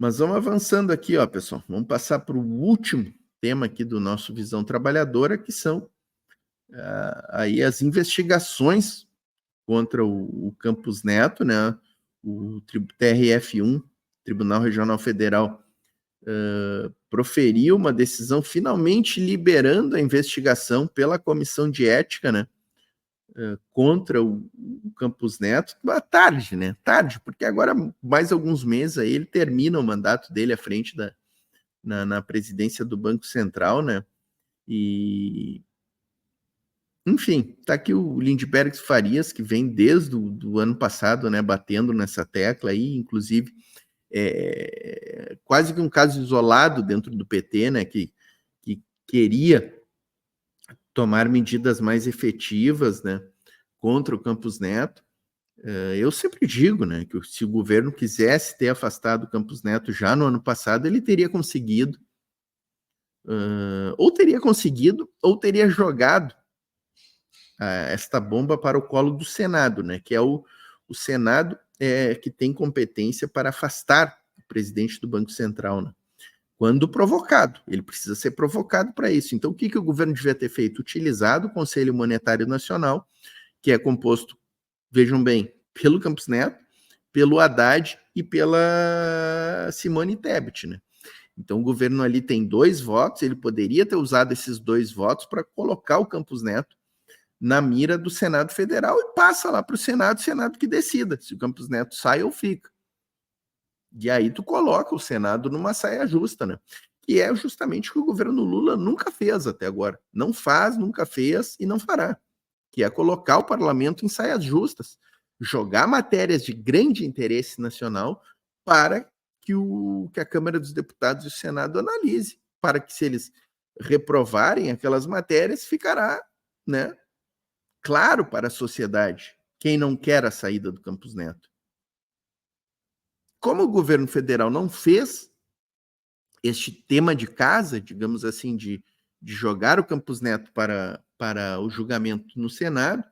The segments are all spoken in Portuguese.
Mas vamos avançando aqui, ó, pessoal. Vamos passar para o último tema aqui do nosso Visão Trabalhadora, que são aí as investigações contra o Campos Neto, né? O TRF1, Tribunal Regional Federal, proferiu uma decisão finalmente liberando a investigação pela Comissão de Ética, né? Contra o Campos Neto, tarde, né? Tarde, porque agora, mais alguns meses, aí ele termina o mandato dele à frente na presidência do Banco Central, né? E, enfim, tá aqui o Lindbergh Farias, que vem desde o ano passado, né, batendo nessa tecla aí, inclusive, quase que um caso isolado dentro do PT, né, que queria tomar medidas mais efetivas, né, contra o Campos Neto. Eu sempre digo, né, que se o governo quisesse ter afastado o Campos Neto já no ano passado, ele teria conseguido, ou teria jogado esta bomba para o colo do Senado, né, que é o Senado que tem competência para afastar o presidente do Banco Central, né, quando provocado. Ele precisa ser provocado para isso. Então, o que o governo devia ter feito? Utilizado o Conselho Monetário Nacional, que é composto, vejam bem, pelo Campos Neto, pelo Haddad e pela Simone Tebet, né? Então o governo ali tem 2 votos, ele poderia ter usado esses 2 votos para colocar o Campos Neto na mira do Senado Federal e passa lá para o Senado que decida se o Campos Neto sai ou fica. E aí tu coloca o Senado numa saia justa, né? Que é justamente o que o governo Lula nunca fez até agora. Não faz, nunca fez e não fará. Que é colocar o parlamento em saias justas, jogar matérias de grande interesse nacional para que a Câmara dos Deputados e o Senado analise, para que, se eles reprovarem aquelas matérias, ficará, né, claro para a sociedade quem não quer a saída do Campos Neto. Como o governo federal não fez este tema de casa, digamos assim, de jogar o Campos Neto para o julgamento no Senado,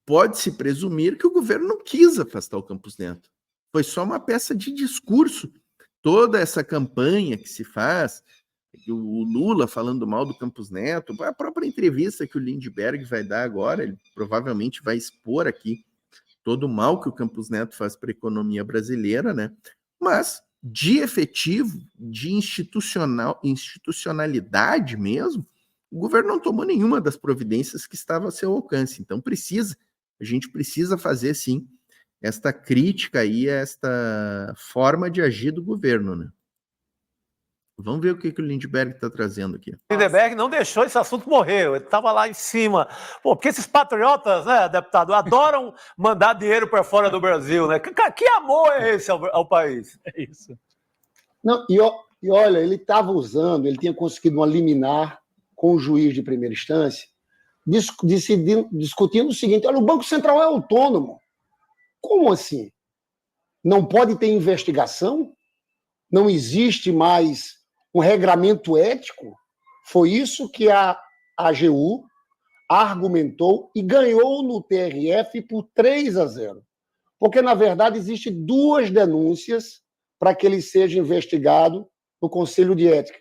pode-se presumir que o governo não quis afastar o Campos Neto. Foi só uma peça de discurso. Toda essa campanha que se faz, o Lula falando mal do Campos Neto, a própria entrevista que o Lindbergh vai dar agora, ele provavelmente vai expor aqui todo o mal que o Campos Neto faz para a economia brasileira, né? Mas de efetivo, de institucionalidade mesmo, o governo não tomou nenhuma das providências que estava a seu alcance. Então a gente precisa fazer, sim, esta crítica aí, esta forma de agir do governo, né? Vamos ver o que o Lindbergh está trazendo aqui. O Lindbergh não deixou esse assunto morrer, ele estava lá em cima. Pô, porque esses patriotas, né, deputado, adoram mandar dinheiro para fora do Brasil, né? Que amor é esse ao país? É isso. Não, e olha, ele estava usando, ele tinha conseguido uma liminar com o juiz de primeira instância, discutindo o seguinte: olha, o Banco Central é autônomo. Como assim? Não pode ter investigação? Não existe mais um regramento ético? Foi isso que a AGU argumentou e ganhou no TRF por 3-0. Porque, na verdade, existem 2 denúncias para que ele seja investigado no Conselho de Ética.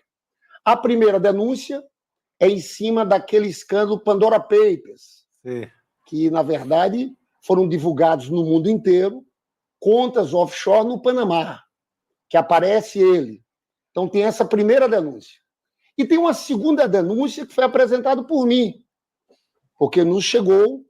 A primeira denúncia é em cima daquele escândalo Pandora Papers, sim, que, na verdade, foram divulgados no mundo inteiro, contas offshore no Panamá, que aparece ele. Então, tem essa primeira denúncia. E tem uma segunda denúncia que foi apresentada por mim, porque nos chegou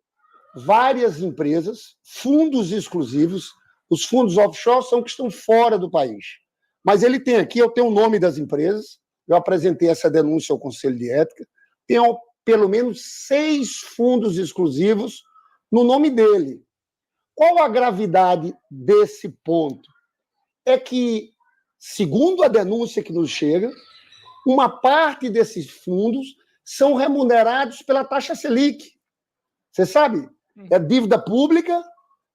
várias empresas, fundos exclusivos. Os fundos offshore são que estão fora do país. Mas ele tem aqui, eu tenho o nome das empresas, eu apresentei essa denúncia ao Conselho de Ética, tem pelo menos 6 fundos exclusivos no nome dele. Qual a gravidade desse ponto? É que, segundo a denúncia que nos chega, uma parte desses fundos são remunerados pela taxa Selic. Você sabe? É dívida pública,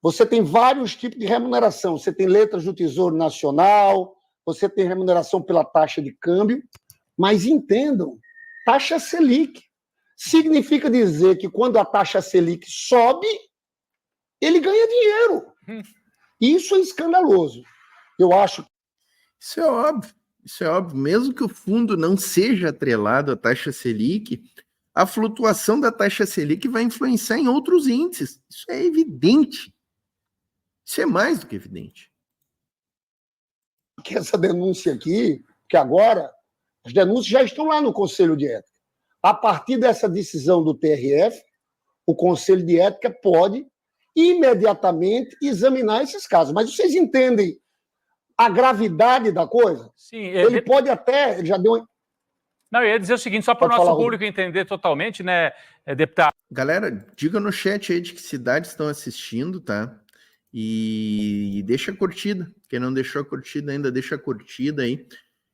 você tem vários tipos de remuneração. Você tem letras do Tesouro Nacional, você tem remuneração pela taxa de câmbio, mas entendam, taxa Selic significa dizer que quando a taxa Selic sobe, ele ganha dinheiro. Isso é escandaloso. Eu acho Isso é óbvio. Isso é óbvio. Mesmo que o fundo não seja atrelado à taxa Selic, a flutuação da taxa Selic vai influenciar em outros índices. Isso é evidente. Isso é mais do que evidente. Que essa denúncia aqui, que agora as denúncias já estão lá no Conselho de Ética. A partir dessa decisão do TRF, o Conselho de Ética pode imediatamente examinar esses casos. Mas vocês entendem a gravidade da coisa? Sim, ele pode até... Ele já deu... Não, eu ia dizer o seguinte, só para o nosso público entender totalmente, né, deputado? Galera, diga no chat aí de que cidades estão assistindo, tá? E deixa a curtida. Quem não deixou a curtida ainda, deixa a curtida aí.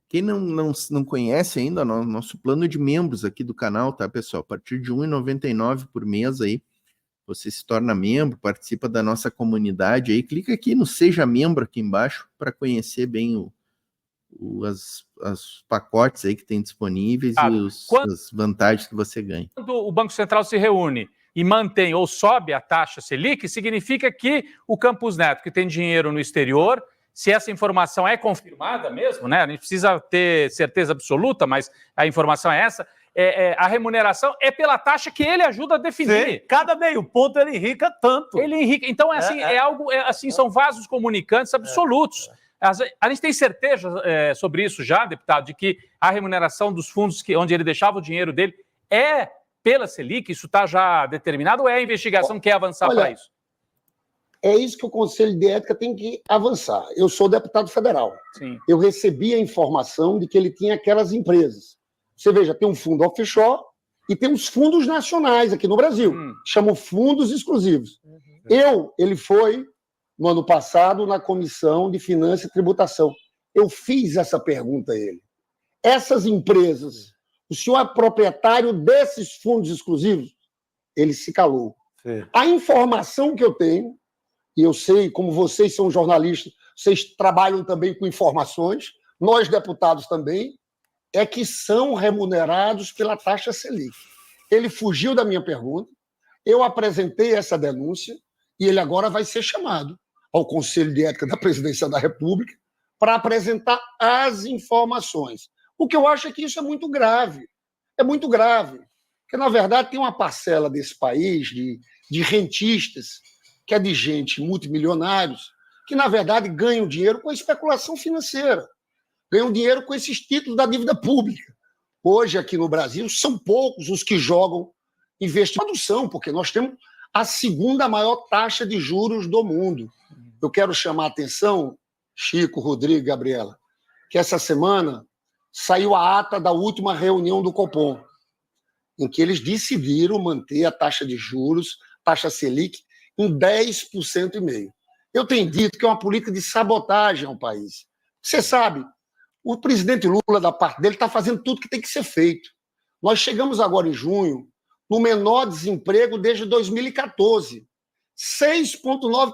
Quem não conhece ainda, nosso plano de membros aqui do canal, tá, pessoal? A partir de R$ 1,99 por mês aí, você se torna membro, participa da nossa comunidade aí. Clica aqui no Seja Membro aqui embaixo para conhecer bem os pacotes aí que tem disponíveis e as vantagens que você ganha. Quando o Banco Central se reúne e mantém ou sobe a taxa Selic, significa que o Campos Neto, que tem dinheiro no exterior, se essa informação é confirmada mesmo, né? A gente precisa ter certeza absoluta, mas a informação é essa, a remuneração é pela taxa que ele ajuda a definir. Sim, cada meio ponto ele enrica tanto. Ele enrica. Então, são vasos comunicantes absolutos. A gente tem certeza sobre isso já, deputado, de que a remuneração dos fundos onde ele deixava o dinheiro dele é pela Selic? Isso está já determinado ou é a investigação que quer avançar para isso? É isso que o Conselho de Ética tem que avançar. Eu sou deputado federal. Sim. Eu recebi a informação de que ele tinha aquelas empresas. Você veja, tem um fundo offshore e tem os fundos nacionais aqui no Brasil. Chamam fundos exclusivos. Ele foi, no ano passado, na Comissão de Finanças e Tributação. Eu fiz essa pergunta a ele. Essas empresas, o senhor é proprietário desses fundos exclusivos? Ele se calou. Sim. A informação que eu tenho, e eu sei, como vocês são jornalistas, vocês trabalham também com informações, nós deputados também, é que são remunerados pela taxa Selic. Ele fugiu da minha pergunta, eu apresentei essa denúncia e ele agora vai ser chamado ao Conselho de Ética da Presidência da República para apresentar as informações. O que eu acho é que isso é muito grave. É muito grave. Porque, na verdade, tem uma parcela desse país de rentistas, que é de gente multimilionários, que, na verdade, ganham dinheiro com a especulação financeira. Ganham dinheiro com esses títulos da dívida pública. Hoje, aqui no Brasil, são poucos os que jogam investimento. São, porque nós temos a segunda maior taxa de juros do mundo. Eu quero chamar a atenção, Chico, Rodrigo, Gabriela, que essa semana saiu a ata da última reunião do Copom, em que eles decidiram manter a taxa de juros, taxa Selic, em 10,5%. Eu tenho dito que é uma política de sabotagem ao país. Você sabe, o presidente Lula, da parte dele, está fazendo tudo que tem que ser feito. Nós chegamos agora em junho no menor desemprego desde 2014. 6,9%.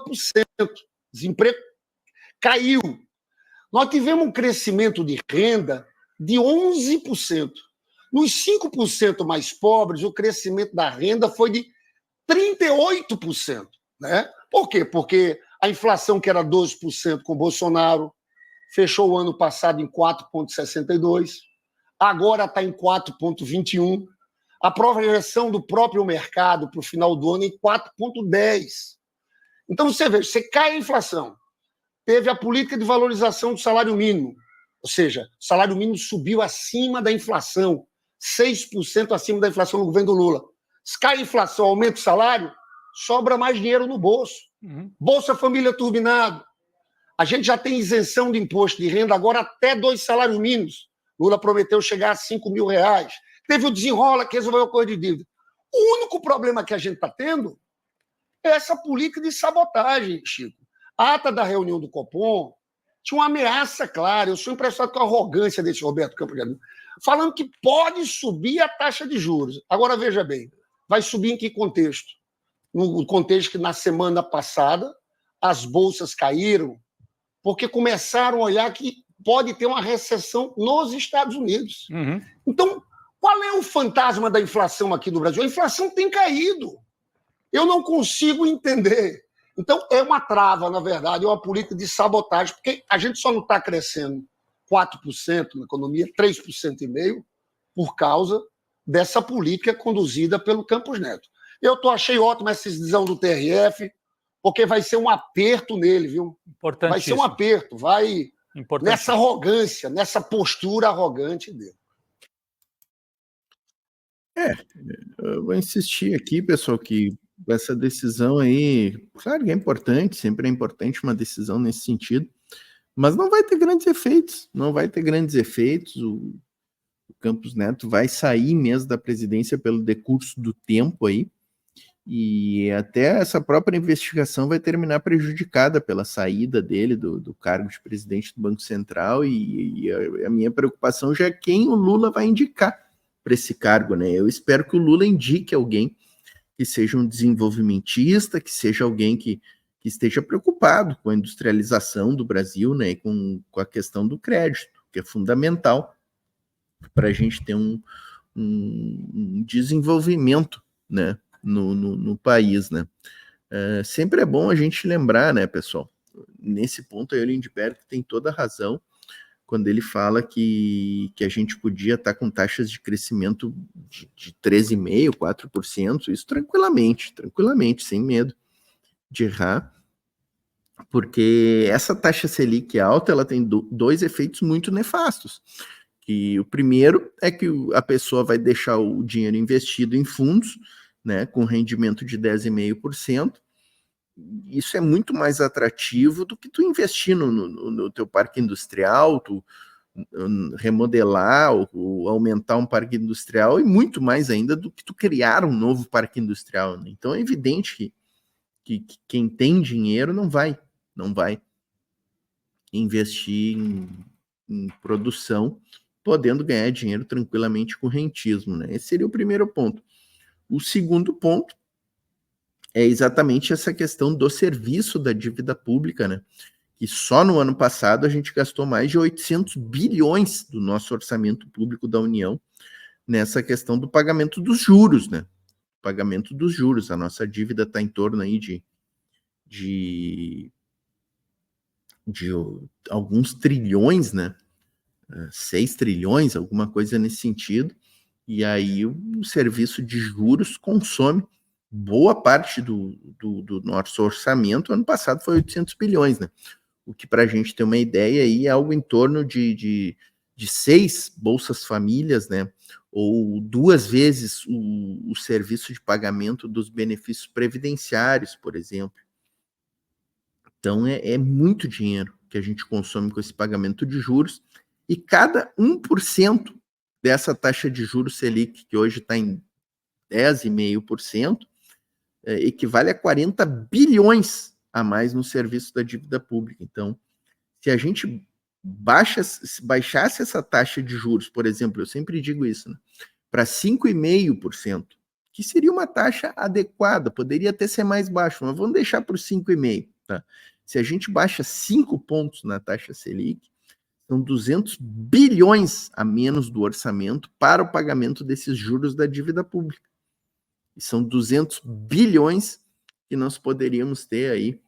Desemprego caiu. Nós tivemos um crescimento de renda de 11%. Nos 5% mais pobres, o crescimento da renda foi de 38%. Né? Por quê? Porque a inflação, que era 12% com Bolsonaro, fechou o ano passado em 4,62%, agora está em 4,21%. A projeção do próprio mercado para o final do ano é em 4,10%. Então, você vê, você cai a inflação, teve a política de valorização do salário mínimo, ou seja, o salário mínimo subiu acima da inflação, 6% acima da inflação no governo do Lula. Se cai a inflação, aumenta o salário, sobra mais dinheiro no bolso. Bolsa Família turbinado. A gente já tem isenção de imposto de renda agora até 2 salários mínimos. Lula prometeu chegar a R$5 mil. Teve o desenrola que resolveu a coisa de dívida. O único problema que a gente está tendo é essa política de sabotagem, Chico. A ata da reunião do Copom tinha uma ameaça clara. Eu sou impressionado com a arrogância desse Roberto Campos Neto, falando que pode subir a taxa de juros. Agora, veja bem, vai subir em que contexto? No contexto que, na semana passada, as bolsas caíram porque começaram a olhar que pode ter uma recessão nos Estados Unidos. Então, qual é o fantasma da inflação aqui no Brasil? A inflação tem caído. Eu não consigo entender. Então, é uma trava, na verdade, é uma política de sabotagem, porque a gente só não está crescendo 4% na economia, 3,5%, por causa dessa política conduzida pelo Campos Neto. Achei ótima essa decisão do TRF, porque vai ser um aperto nele, viu? Vai ser um aperto, nessa arrogância, nessa postura arrogante dele. Eu vou insistir aqui, pessoal, que essa decisão aí, claro que é importante, sempre é importante uma decisão nesse sentido, mas não vai ter grandes efeitos, o Campos Neto vai sair mesmo da presidência pelo decurso do tempo aí, e até essa própria investigação vai terminar prejudicada pela saída dele do cargo de presidente do Banco Central, e a minha preocupação já é quem o Lula vai indicar para esse cargo, né? Eu espero que o Lula indique alguém que seja um desenvolvimentista, que seja alguém que esteja preocupado com a industrialização do Brasil, né? E com a questão do crédito, que é fundamental para a gente ter um desenvolvimento, né? No país, né? Sempre é bom a gente lembrar, né, pessoal? Nesse ponto, aí o Lindbergh tem toda a razão quando ele fala que a gente podia estar com taxas de crescimento de 13,5%, 4%, isso tranquilamente, sem medo de errar, porque essa taxa Selic alta, ela tem dois efeitos muito nefastos. Que o primeiro é que a pessoa vai deixar o dinheiro investido em fundos, né, com rendimento de 10,5%, isso é muito mais atrativo do que tu investir no teu parque industrial, tu remodelar ou aumentar um parque industrial, e muito mais ainda do que tu criar um novo parque industrial, né? Então é evidente que quem tem dinheiro não vai investir em produção, podendo ganhar dinheiro tranquilamente com rentismo, né? Esse seria o primeiro ponto. O segundo ponto é exatamente essa questão do serviço da dívida pública, né? Que só no ano passado a gente gastou mais de 800 bilhões do nosso orçamento público da União nessa questão do pagamento dos juros, né? Pagamento dos juros. A nossa dívida está em torno aí de alguns trilhões, né? 6 trilhões, alguma coisa nesse sentido. E aí o serviço de juros consome boa parte do nosso orçamento. Ano passado foi 800 bilhões, né? O que, para a gente ter uma ideia, aí é algo em torno de 6 bolsas famílias, né? Ou 2 vezes o serviço de pagamento dos benefícios previdenciários, por exemplo. Então é muito dinheiro que a gente consome com esse pagamento de juros, e cada 1% dessa taxa de juros Selic, que hoje está em 10,5%, equivale a 40 bilhões a mais no serviço da dívida pública. Então, se a gente baixasse essa taxa de juros, por exemplo, eu sempre digo isso, né, para 5,5%, que seria uma taxa adequada, poderia até ser mais baixo, mas vamos deixar por 5,5%. Tá? Se a gente baixa 5 pontos na taxa Selic, são 200 bilhões a menos do orçamento para o pagamento desses juros da dívida pública. E são 200 bilhões que nós poderíamos ter aí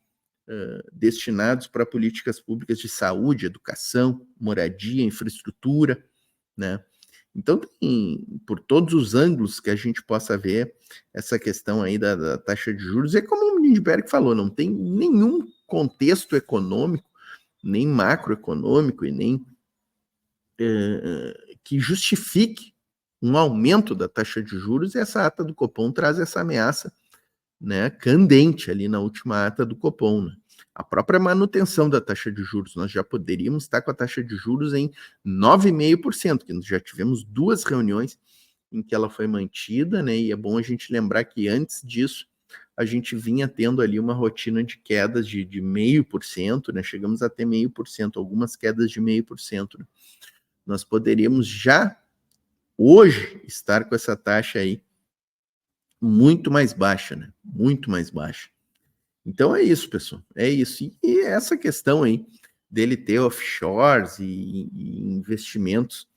destinados para políticas públicas de saúde, educação, moradia, infraestrutura, né? Então, por todos os ângulos que a gente possa ver essa questão aí da taxa de juros, é como o Lindbergh falou, não tem nenhum contexto econômico, nem macroeconômico, e nem que justifique um aumento da taxa de juros, e essa ata do Copom traz essa ameaça, né, candente ali na última ata do Copom, né? A própria manutenção da taxa de juros, nós já poderíamos estar com a taxa de juros em 9,5%, que nós já tivemos 2 reuniões em que ela foi mantida, né, e é bom a gente lembrar que antes disso a gente vinha tendo ali uma rotina de quedas de 0,5%, né, chegamos a ter 0,5%, algumas quedas de 0,5%, né? Nós poderíamos já hoje estar com essa taxa aí muito mais baixa, né? Muito mais baixa. Então é isso, pessoal. É isso. E essa questão aí dele ter offshores e investimentos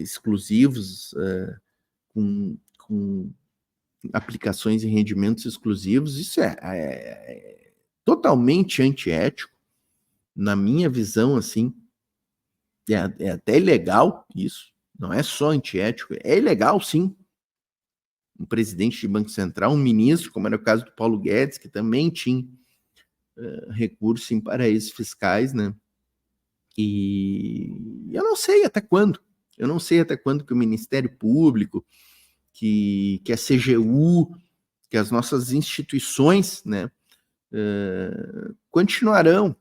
exclusivos com aplicações e rendimentos exclusivos, isso é totalmente antiético, na minha visão, assim. é até ilegal isso, não é só antiético, é ilegal sim. Um presidente de Banco Central, um ministro, como era o caso do Paulo Guedes, que também tinha recurso em paraísos fiscais, né? E eu não sei até quando. Eu não sei até quando que o Ministério Público, que a CGU, que as nossas instituições, né, continuarão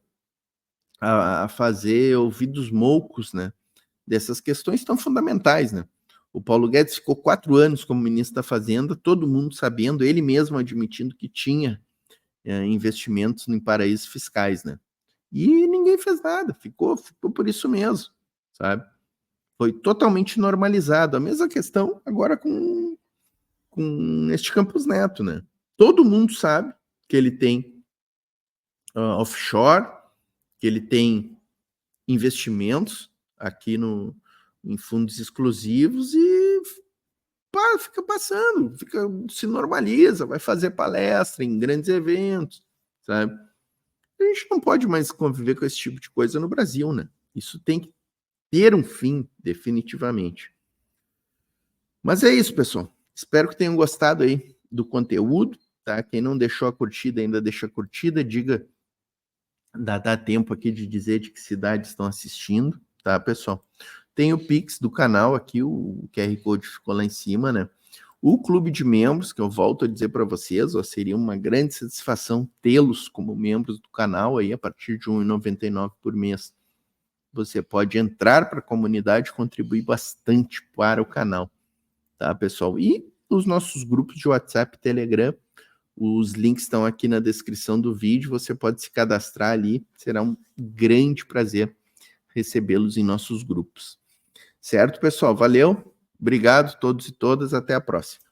a fazer ouvidos moucos, né, dessas questões tão fundamentais, né? O Paulo Guedes ficou 4 anos como ministro da Fazenda, todo mundo sabendo, ele mesmo admitindo que tinha investimentos em paraísos fiscais, né? E ninguém fez nada, ficou por isso mesmo, sabe? Foi totalmente normalizado. A mesma questão agora com este Campos Neto, né? Todo mundo sabe que ele tem offshore, que ele tem investimentos aqui em fundos exclusivos e fica passando, se normaliza, vai fazer palestra em grandes eventos, sabe? A gente não pode mais conviver com esse tipo de coisa no Brasil, né? Isso tem que ter um fim, definitivamente. Mas é isso, pessoal. Espero que tenham gostado aí do conteúdo, tá? Quem não deixou a curtida, ainda deixa a curtida, diga, dá tempo aqui de dizer de que cidades estão assistindo, tá, pessoal? Tem o Pix do canal aqui, o QR Code ficou lá em cima, né? O clube de membros, que eu volto a dizer para vocês, seria uma grande satisfação tê-los como membros do canal aí, a partir de R$ 1,99 por mês. Você pode entrar para a comunidade e contribuir bastante para o canal, tá, pessoal? E os nossos grupos de WhatsApp e Telegram, os links estão aqui na descrição do vídeo, você pode se cadastrar ali, será um grande prazer recebê-los em nossos grupos. Certo, pessoal? Valeu, obrigado a todos e todas, até a próxima.